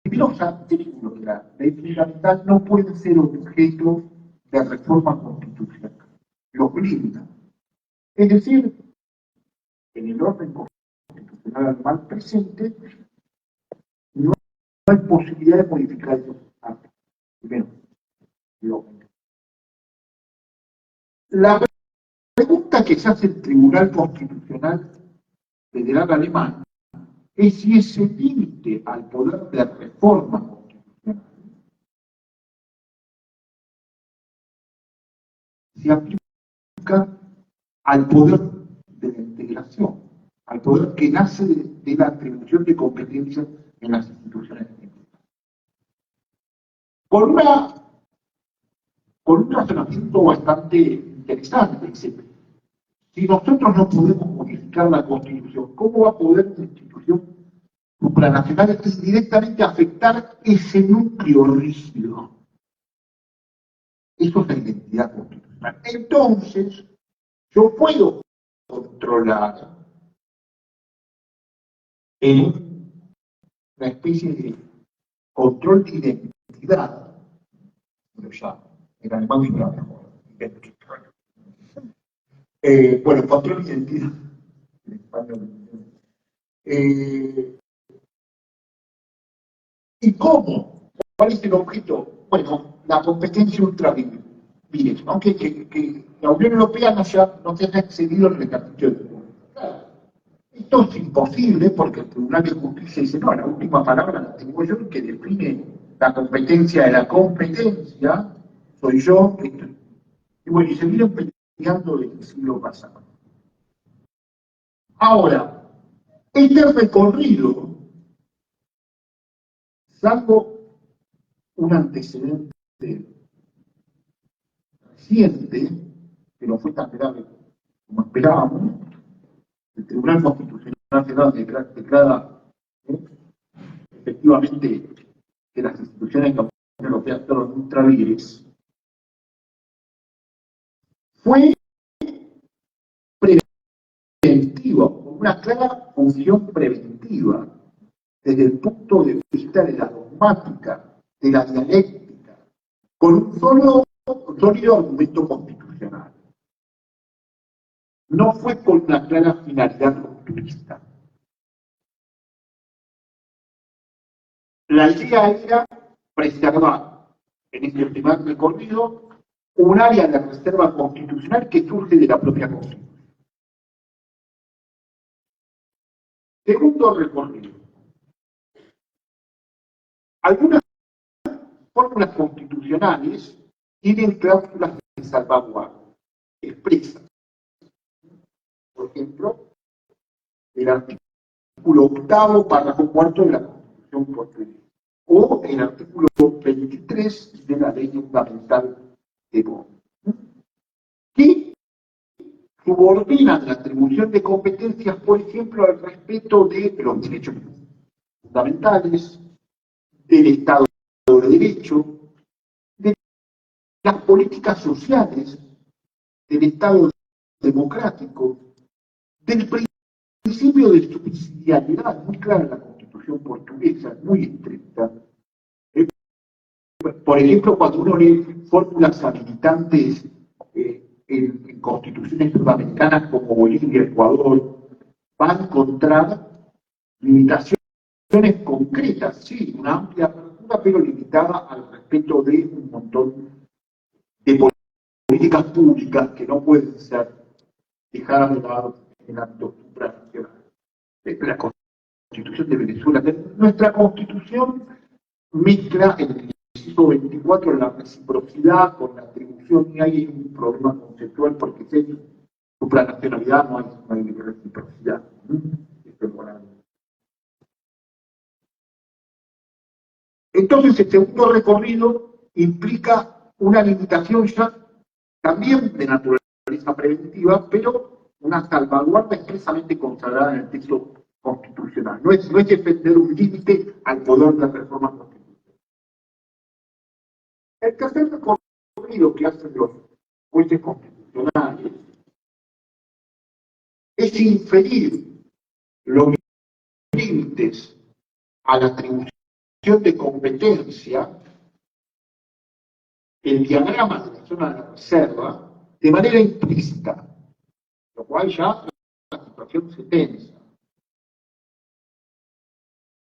primeros artículos de la ley fundamental no pueden ser objeto de reforma constitucional. Los blinda. Es decir, en el orden constitucional anual presente no hay posibilidad de modificar esos actos. Primero, la pregunta que se hace el Tribunal Constitucional Federal Alemán es si ese límite al poder de reforma constitucional se aplica al poder de la integración, al poder que nace de la atribución de competencias en las instituciones públicas. Con un razonamiento bastante interesante, dice, si nosotros no podemos modificar la Constitución, ¿cómo va a poder una institución supranacional directamente afectar ese núcleo rígido? Eso es la identidad constitucional. Entonces, yo puedo controlar en una especie de control de identidad, lo llamo, en alemán es la mejor, bueno, control de identidad, en español. ¿Y cómo? ¿Cuál es el objeto? Bueno, la competencia ultravirus, aunque que la Unión Europea no se haya excedido en el capítulo de claro, esto es imposible porque el Tribunal de Justicia dice, no, la última palabra la tengo yo, que define la competencia de la competencia, soy yo, y bueno, y se viene peleando desde el siglo pasado. Ahora, este recorrido, salvo un antecedente reciente, que no fue tan grave como esperábamos, el Tribunal Constitucional Federal declara efectivamente que las instituciones de la Unión Europea fueron ultravires, fue preventiva, con una clara función preventiva, desde el punto de vista de la dogmática, de la dialéctica, con un sólido argumento constitucional. No fue con una clara finalidad rupturista. La idea era preservar, en este primer recorrido, un área de reserva constitucional que surge de la propia Constitución. Segundo recorrido. Algunas fórmulas constitucionales tienen cláusulas de salvaguardia expresas. Por ejemplo, el artículo 8º, párrafo 4 de la Constitución portuguesa, o el artículo 23 de la Ley Fundamental de Bonn, que subordinan la atribución de competencias, por ejemplo, al respeto de los derechos fundamentales, del Estado de Derecho, de las políticas sociales, del Estado democrático, del principio de subsidiariedad, muy claro en la Constitución portuguesa, muy estricta. Por ejemplo, cuando uno lee fórmulas habilitantes en constituciones sudamericanas como Bolivia, Ecuador, va a encontrar limitaciones concretas, sí, una amplia apertura, pero limitada al respeto de un montón de políticas públicas que no pueden ser dejadas de lado en el ámbito supranacional. La Constitución de Venezuela, nuestra Constitución mezcla en el inciso 24 la reciprocidad con la atribución, y hay un problema conceptual porque si hay supranacionalidad no hay reciprocidad. Entonces, el segundo recorrido implica una limitación ya también de naturaleza preventiva, pero una salvaguarda expresamente consagrada en el texto constitucional. No es defender un límite al poder de la reforma constitucional. El tercer recorrido que hacen los jueces constitucionales es inferir los límites a la atribución de competencia el diagrama de la zona de reserva de manera implícita, lo cual ya la situación se tensa.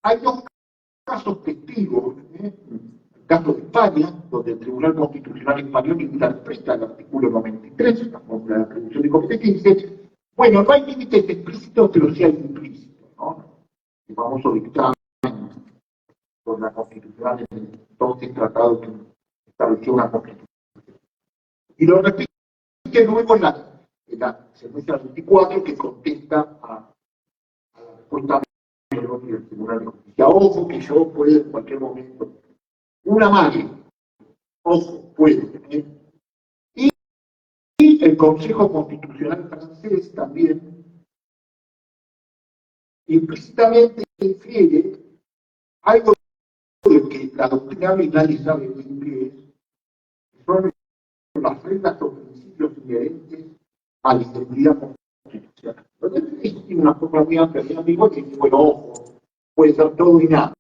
Hay dos casos testigos, el caso de España, donde el Tribunal Constitucional Español interpreta el artículo 93, la fórmula de atribución de competencia, y dice, bueno, no hay límites explícitos, pero sí hay implícitos, ¿no? El famoso dictamen por la Constitucional, entonces tratado que estableció una Constitución. Y lo repite luego en la secuencia 24, que contesta a la respuesta del Tribunal de Justicia. Ojo, que yo puedo en cualquier momento. Una madre, ojo, puede tener. Y el Consejo Constitucional francés también implícitamente infiere algo de que la doctrina y nadie sabe bien qué es, son las reglas o principios inherentes a la identidad constitucional. Entonces, es una forma muy amplia, mi amigo, que bueno, ojo, puede ser todo y nada.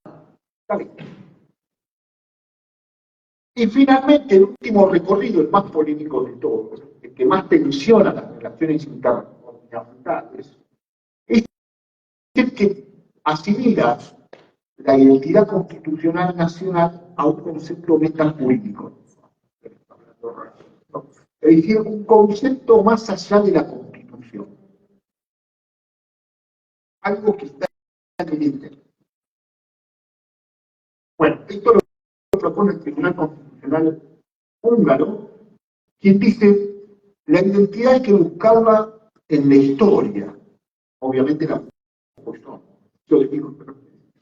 Y finalmente, el último recorrido, el más polémico de todos, el que más tensiona las relaciones intergubernamentales, es el que asimila la identidad constitucional nacional a un concepto metajurídico. Es decir, un concepto más allá de la Constitución. Algo que está en el interior. Bueno, esto lo propone el Tribunal Constitucional húngaro, quien dice, la identidad hay que buscarla en la historia. Obviamente la cuestión. Yo digo que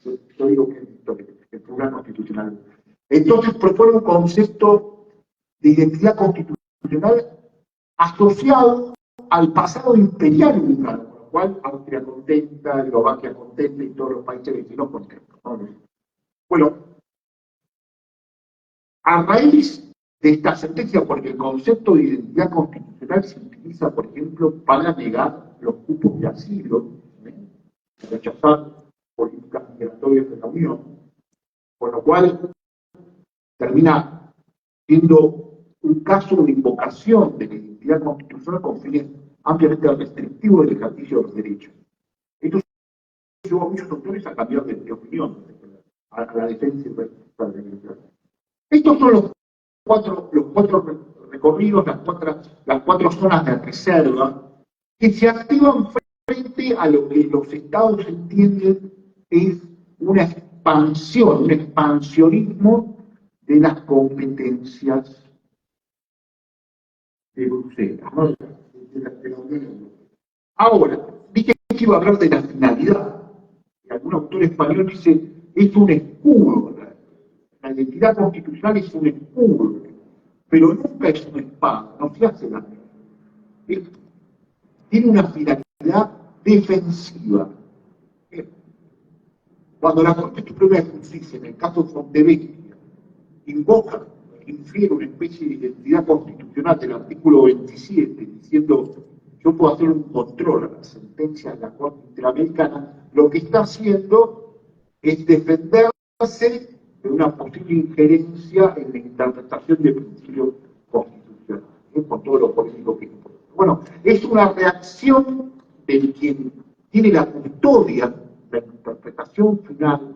es historia, el Tribunal Constitucional. Entonces propone un concepto de identidad constitucional asociado al pasado imperial húngaro, con lo cual Austria contenta, Eslovaquia contenta y todos los países vecinos contentos. Bueno, a raíz de esta sentencia, porque el concepto de identidad constitucional se utiliza, por ejemplo, para negar los cupos de asilo, rechazar políticas migratorias de la Unión, con lo cual termina siendo un caso de invocación de la identidad constitucional con fines ampliamente restrictivos del ejercicio de los derechos. Esto llevó a muchos autores a cambiar de opinión a la defensa de la democracia. Estos son los cuatro recorridos, las cuatro zonas de reserva que se activan frente a lo que los estados entienden es una expansión, un expansionismo de las competencias de Bruselas, ¿no? de la Unión Europea. Ahora, dije que iba a hablar de la finalidad. Algún autor español dice, es un escudo. La identidad constitucional es un escudo, pero nunca es una espada, no se hace la tiene una finalidad defensiva. Cuando la Corte Suprema de Justicia, en el caso de Fontevecchia, invoca, infiere una especie de identidad constitucional del artículo 27, diciendo yo puedo hacer un control a las sentencias de la Corte Interamericana, lo que está haciendo es defenderse de una posible injerencia en la interpretación del principio constitucional, con todo lo político que importa. Bueno, es una reacción de quien tiene la custodia, la interpretación final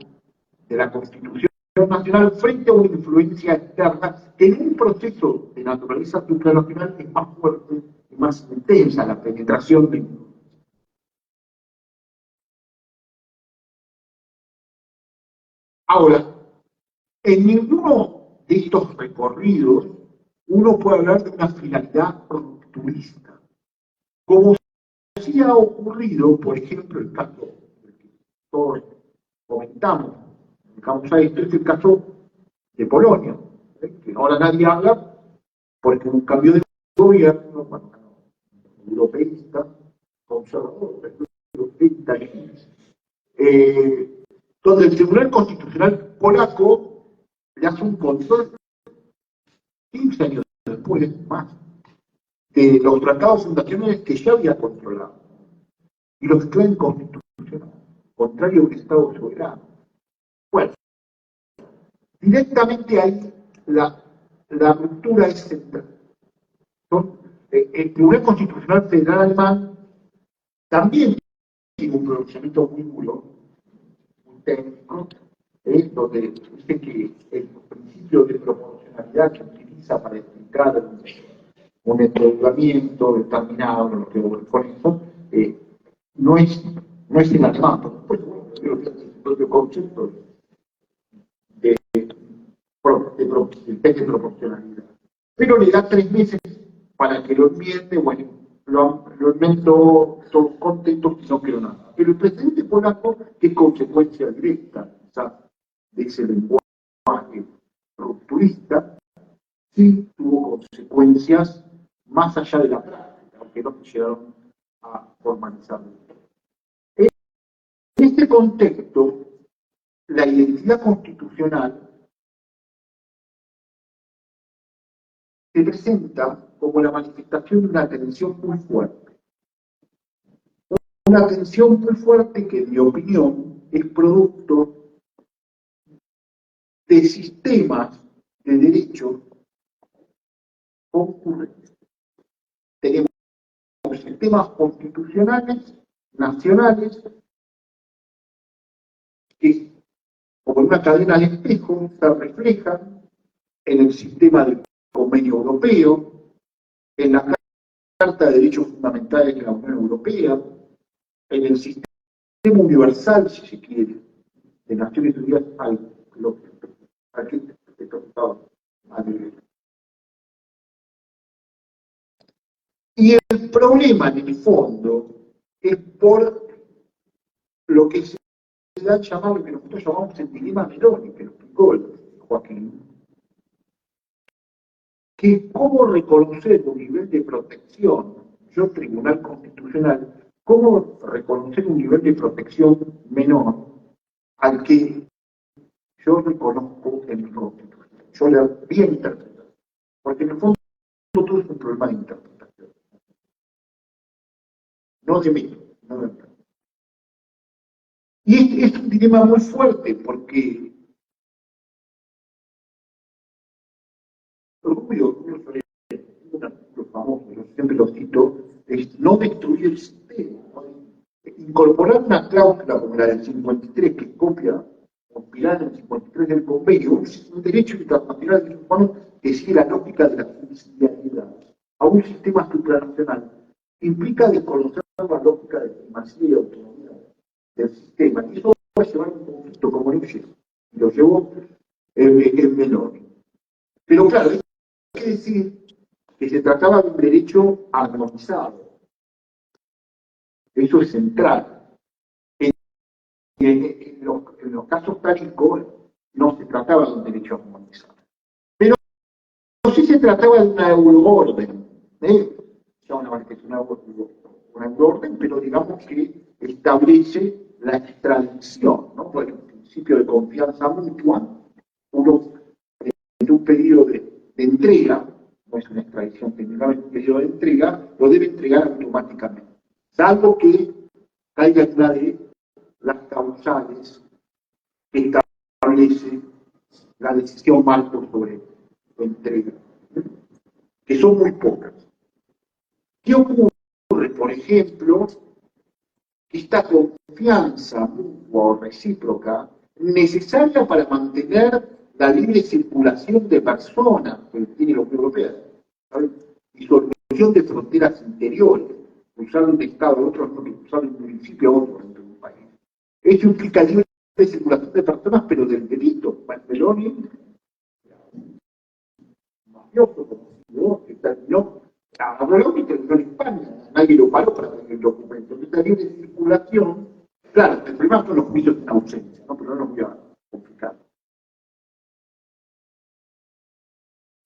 de la Constitución nacional frente a una influencia externa que en un proceso de naturaleza supranacional es más fuerte y más intensa la penetración de. Ahora, en ninguno de estos recorridos uno puede hablar de una finalidad rupturista, como sí ha ocurrido, por ejemplo, el caso que todos comentamos, digamos, esto es el caso de Polonia, que ahora nadie habla porque un cambio de gobierno, bueno, europeísta, conservador, donde el Tribunal Constitucional polaco le hace un control 15 años después, más, de los tratados fundacionales que ya había controlado y los declara inconstitucionales, contrario a un Estado soberano. Bueno, directamente ahí la ruptura es central. El Tribunal Constitucional Federal Alemán también tiene un pronunciamiento muy duro, muy técnico, donde dice que el principio de proporcionalidad que utiliza para explicar un endeudamiento determinado, lo que con eso, no es en alemán, por supuesto, bueno, creo que es el propio concepto del test de proporcionalidad. Pero le da 3 meses para que lo enmiende, bueno, lo enmendó, son contentos y no quedó nada. Pero el presidente polaco, que es consecuencia directa quizás de ese lenguaje rupturista, sí tuvo consecuencias más allá de la práctica, aunque no se llegaron a formalizarlo. En este contexto, la identidad constitucional se presenta como la manifestación de una tensión muy fuerte. Una tensión muy fuerte que, en mi opinión, es producto de sistemas de derecho concurrentes. Tenemos sistemas constitucionales, nacionales, que, como en una cadena de espejo, se reflejan en el sistema del Convenio Europeo, en la Carta de Derechos Fundamentales de la Unión Europea, en el sistema universal, si se quiere, de Naciones Unidas y el problema en el fondo es por lo que se da a llamar, lo que nosotros llamamos el dilema Meloni, que lo explicó Joaquín, que cómo reconocer un nivel de protección, yo Tribunal Constitucional, cómo reconocer un nivel de protección menor al que yo reconozco en mi Constitución. Yo la voy a interpretar, porque en el fondo todo es un problema de interpretación. No de mí, no de mí. Y es un dilema muy fuerte, porque Rubio un artículo famoso, yo siempre lo cito, es no destruir el sistema, ¿no? Incorporar una cláusula como la del 53, que copia, compilar el 53 del convenio, un derecho internacional de los humanos que sigue la lógica de la subsidiariedad a un sistema supranacional, implica desconocer la lógica de primacía y autonomía del sistema. Y eso va a llevar a un conflicto como ese, y lo llevó en menor. Pero claro, hay que decir que se trataba de un derecho armonizado. Eso es central. En los casos tálicos no se trataba de un derecho armonizado. Pero sí se trataba de una euroorden. Ya una vez que es una euroorden, pero digamos que establece la extradición, ¿no? Por el principio de confianza mutua, uno en un pedido de entrega, no es una extradición técnicamente, un pedido de entrega, lo debe entregar automáticamente, salvo que haya una de las causales que establece la decisión marco sobre la entrega, que son muy pocas. ¿Qué ocurre, por ejemplo? Esta confianza mutua o recíproca necesaria para mantener la libre circulación de personas que tiene la Unión Europea, ¿sabes? Y solución de fronteras interiores, cruzar de un estado a otro, no que cruzar de un municipio a otro dentro de un país. Esto implica libre circulación de personas, pero del delito. Meloni, mafioso, como que terminó, Meloni terminó en España, nadie lo paró para tener el documento. Esta libre circulación, claro, el problema son los juicios en ausencia, ¿no? Pero no los voy a complicar.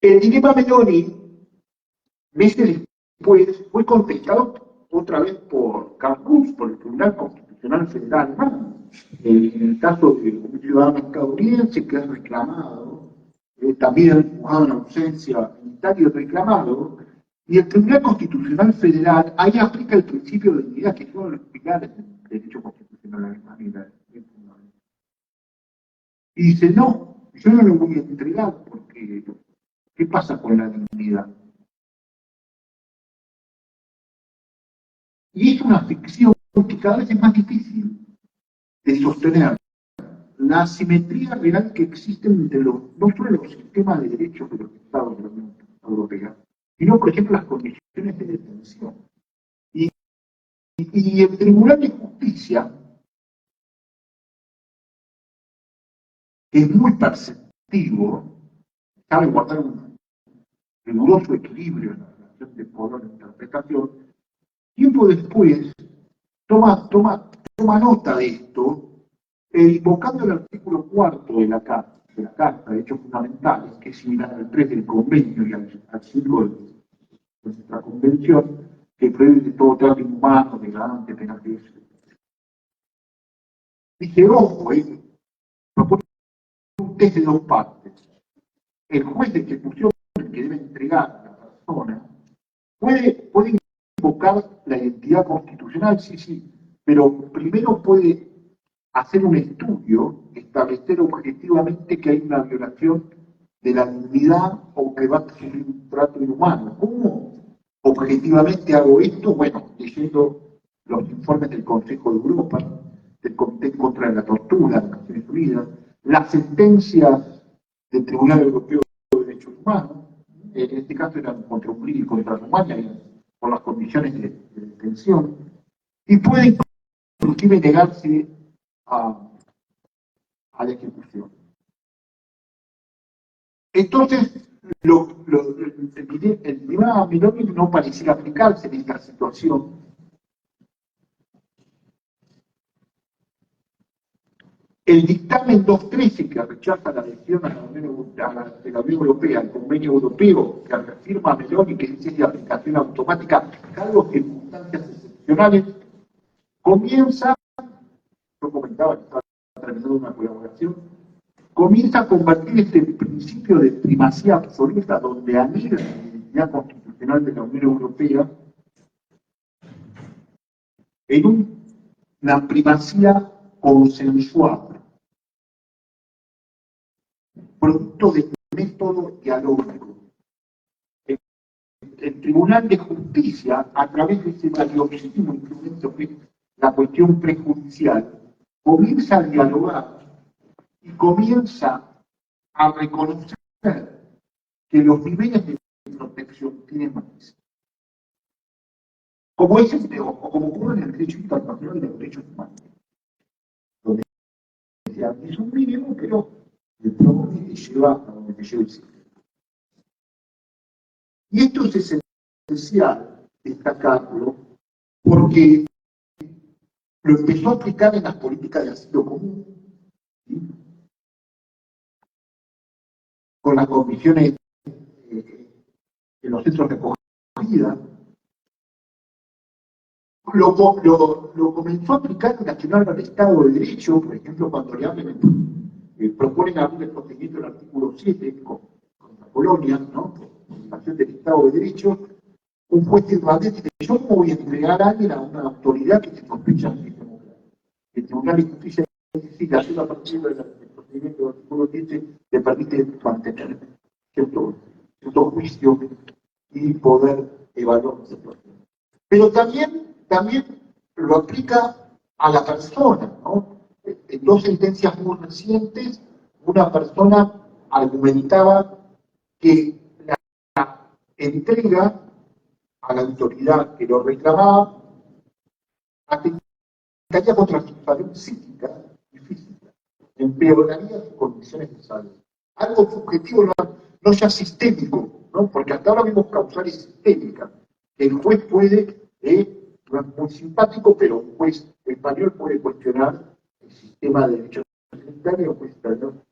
El dilema Meloni, meses después, fue contestado otra vez por Campus, por el Tribunal Constitucional Federal Alemán. En el caso de un ciudadano estadounidense que es reclamado, también juzgado en ausencia unitario reclamado, y el Tribunal Constitucional Federal ahí aplica el principio de dignidad, que son los pilares del derecho constitucional alemán. Y dice, no, yo no lo voy a entregar porque ¿Qué pasa con la dignidad? Y es una ficción que cada vez es más difícil de sostener. La asimetría real que existe entre no solo los sistemas de derechos de los Estados de la Unión Europea, sino, por ejemplo, las condiciones de detención. Y el Tribunal de Justicia es muy perceptivo, sabe guardar un riguroso equilibrio en la relación de poder e interpretación. Tiempo después toma nota de esto, invocando el artículo 4 de la Carta de Derechos Fundamentales, que es similar al 3 del convenio y al 5 de nuestra convención, que prohíbe todo trato inhumano, degradante, penal. Dice, ojo, propone un test de dos partes. El juez de ejecución que debe entregar a la persona puede invocar la identidad constitucional, sí, pero primero puede hacer un estudio, establecer objetivamente que hay una violación de la dignidad o que va a sufrir un trato inhumano. ¿Cómo objetivamente hago esto? Bueno, leyendo los informes del Consejo de Europa, del Comité contra la Tortura de Naciones Unidas, las sentencias del Tribunal Europeo de Derechos Humanos, en este caso eran contra Hungría y contra Rumania, por las condiciones de detención, y puede inclusive negarse a la ejecución. Entonces, el dilema Meloni no pareciera aplicarse en esta situación. El dictamen 213 que rechaza la adhesión de la Unión Europea, el convenio europeo que reafirma a Meloni que es de aplicación automática, salvo circunstancias excepcionales, comienza, yo comentaba que estaba terminando una colaboración, comienza a convertir este principio de primacía absoluta donde anida la identidad constitucional de la Unión Europea en una primacía consensuada, producto de método dialógico. El Tribunal de Justicia, a través de ese valiosísimo instrumento que es la cuestión prejudicial, comienza a dialogar y comienza a reconocer que los niveles de protección tienen más. Como es como ocurre en el derecho internacional de los derechos humanos, donde es un mínimo, pero el promedio te lleva a donde te lleva el sistema. Y esto es esencial destacarlo porque lo empezó a aplicar en las políticas de asilo común, ¿sí? Con las comisiones en los centros de acogida. Lo comenzó a aplicar en Nacional al Estado de Derecho, por ejemplo, cuando le hablan, proponen abrir el procedimiento del artículo 7 contra Polonia, ¿no? Por violación del Estado de Derecho. Un juez irlandés dice, yo cómo voy a entregar a alguien a una autoridad que se sospecha de democrático. El Tribunal de Justicia dice que hacer a partir del procedimiento del artículo 7 le permite mantener cierto juicio y poder evaluar la situación. Pero también lo aplica a la persona, ¿no? En dos sentencias muy recientes, una persona argumentaba que la entrega a la autoridad que lo reclamaba atentaría contra su salud psíquica y física, empeoraría sus condiciones de salud. Algo subjetivo, no ya sistémico, ¿no? Porque hasta ahora vemos causales sistémicas. El juez puede, no es muy simpático, pero un juez español puede cuestionar el sistema de derechos sanitarios, juez español.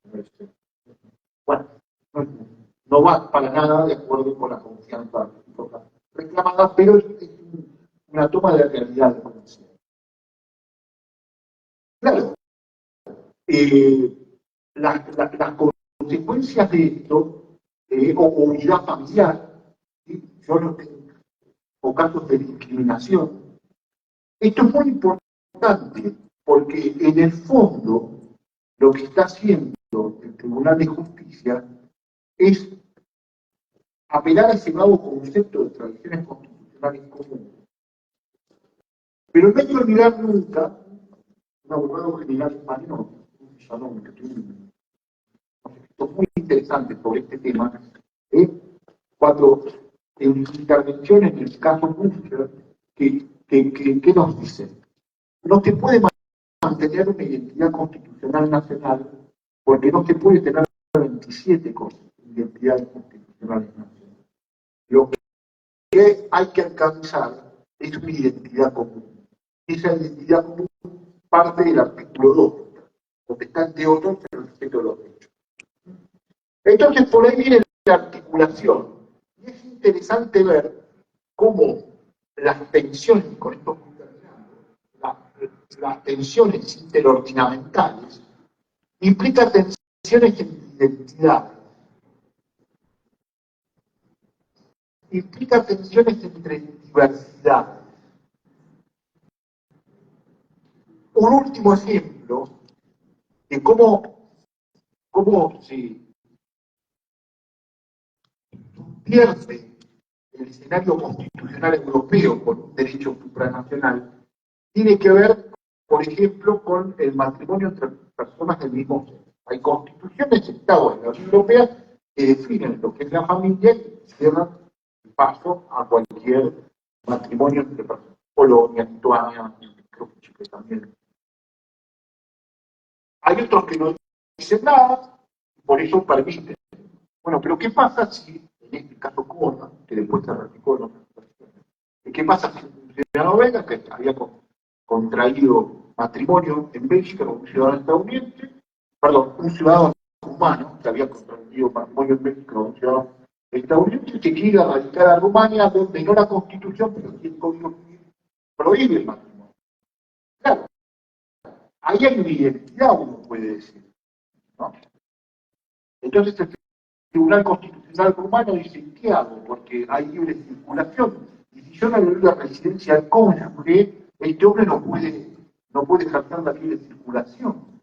Bueno, no va para nada de acuerdo con la confianza reclamada, pero es una toma de la realidad de conocimiento. Claro, las consecuencias de esto, o unidad familiar, ¿sí? Yo no tengo, o casos de discriminación. Esto es muy importante porque en el fondo lo que está haciendo el Tribunal de Justicia es apelar a ese nuevo concepto de tradiciones constitucionales comunes. Pero no hay que olvidar nunca un abogado general español, un Salón, que tuvo un concepto muy interesante sobre este tema, cuando en su intervención en el caso Buscher, que nos dice, no se puede mantener una identidad constitucional nacional porque no se puede tener 27 identidades constitucionales nacionales. Lo que hay que alcanzar es una identidad común. Esa identidad común parte del artículo 2, donde está entre otros el respeto de los derechos. Entonces, por ahí viene la articulación. Y es interesante ver cómo las tensiones, y con esto estoy terminando, las tensiones interordinamentales implican tensiones en identidad, implica tensiones entre diversidad. Un último ejemplo de cómo se pierde el escenario constitucional europeo con un derecho supranacional tiene que ver, por ejemplo, con el matrimonio entre personas del mismo sexo. Hay constituciones de Estados de la Unión Europea que definen lo que es la familia y cierran el paso a cualquier matrimonio entre personas. Polonia, Lituania, creo que Chile también. Hay otros que no dicen nada, y por eso permiten. Bueno, pero ¿qué pasa si, en este caso Córdoba, que después se ratificó en otras situaciones, qué pasa si un ciudadano belga que había contraído matrimonio en Bélgica con un ciudadano estadounidense, perdón, un ciudadano rumano que había contraído matrimonio en Bélgica con un ciudadano estadounidense, que quiere radicar a Rumania, donde no la Constitución, pero sí el Código Civil prohíbe el matrimonio? Claro, ahí hay una identidad, uno puede decir, ¿no? Entonces el Tribunal Constitucional Rumano dice, ¿qué hago? Porque hay libre circulación. Y si yo no le doy la residencia al cónyuge, este hombre no puede ejercer la libre circulación.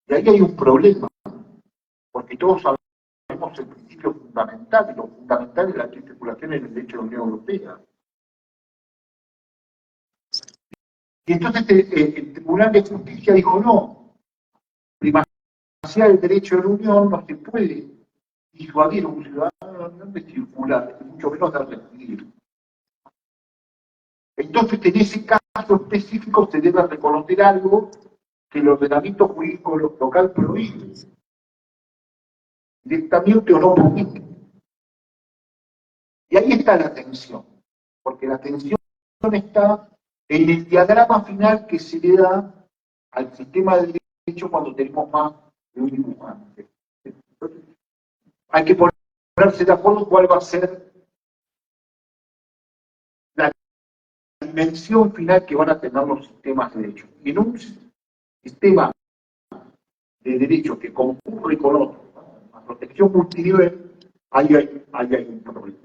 Y ahí hay un problema, porque todos sabemos el principio fundamental, y lo fundamental es la libre circulación en el derecho de la Unión Europea. Y entonces el Tribunal de Justicia dijo, no, primacía del derecho de la Unión, no se puede disuadir a un ciudadano de la Unión de circular, y mucho menos de residir. Entonces, en ese caso específico se debe reconocer algo que el ordenamiento jurídico local prohíbe, directamente o no permite. Y ahí está la tensión, porque la tensión está en el diagrama final que se le da al sistema de derecho cuando tenemos más de un dibujante. Hay que ponerse de acuerdo cuál va a ser la dimensión final que van a tener los sistemas de derecho. Y en un sistema de derecho que concurre con otro, ¿no? A protección multinivel, ahí hay un problema.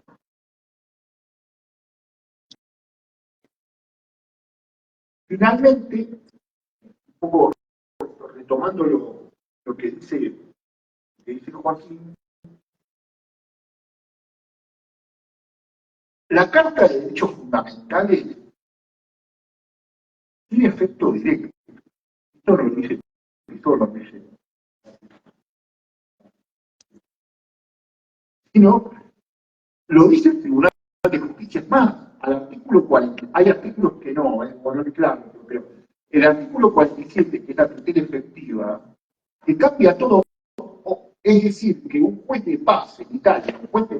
Finalmente, un poco retomando lo que dice Joaquín, la Carta de Derechos Fundamentales tiene efecto directo. Esto lo dice, sino lo dice el Tribunal de Justicia. Es más, al artículo 40, hay artículos que no, no es claro, pero el artículo 47, que es la tutela efectiva, que cambia todo, es decir, que un juez de paz en Italia, puede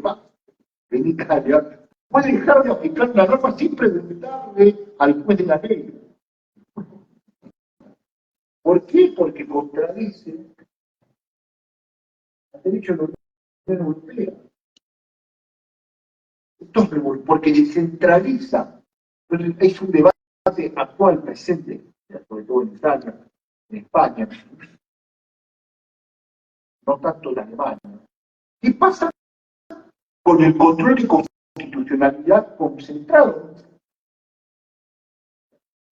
dejar de aplicar la norma siempre respetarle al juez de la ley. ¿Por qué? Porque contradice el derecho de la Unión Europea. Entonces, porque descentraliza. Entonces, es un debate actual, presente, sobre todo en Italia, en España, no tanto en Alemania. ¿Qué pasa con el control de constitucionalidad concentrado?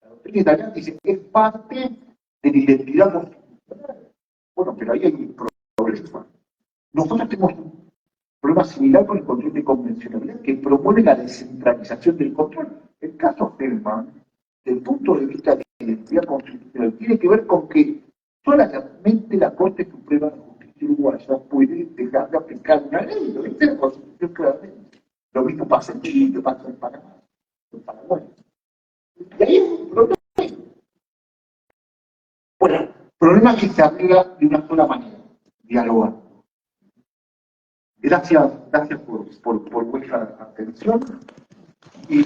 La doctrina italiana dice que es parte de la identidad constitucional. Bueno, pero ahí hay un problema. Nosotros tenemos Problema similar con el control de convencionalidad, que promueve la descentralización del control. El caso Hellman, desde el punto de vista de la identidad constitucional, tiene que ver con que solamente la Corte Suprema de Justicia uruguaya puede dejar de aplicar una ley, lo dice la Constitución claramente. Lo mismo pasa en Chile, pasa en Panamá, en Paraguay. Y ahí es un problema. Bueno, problema que se arregla de una sola manera, dialogar. Gracias por vuestra atención y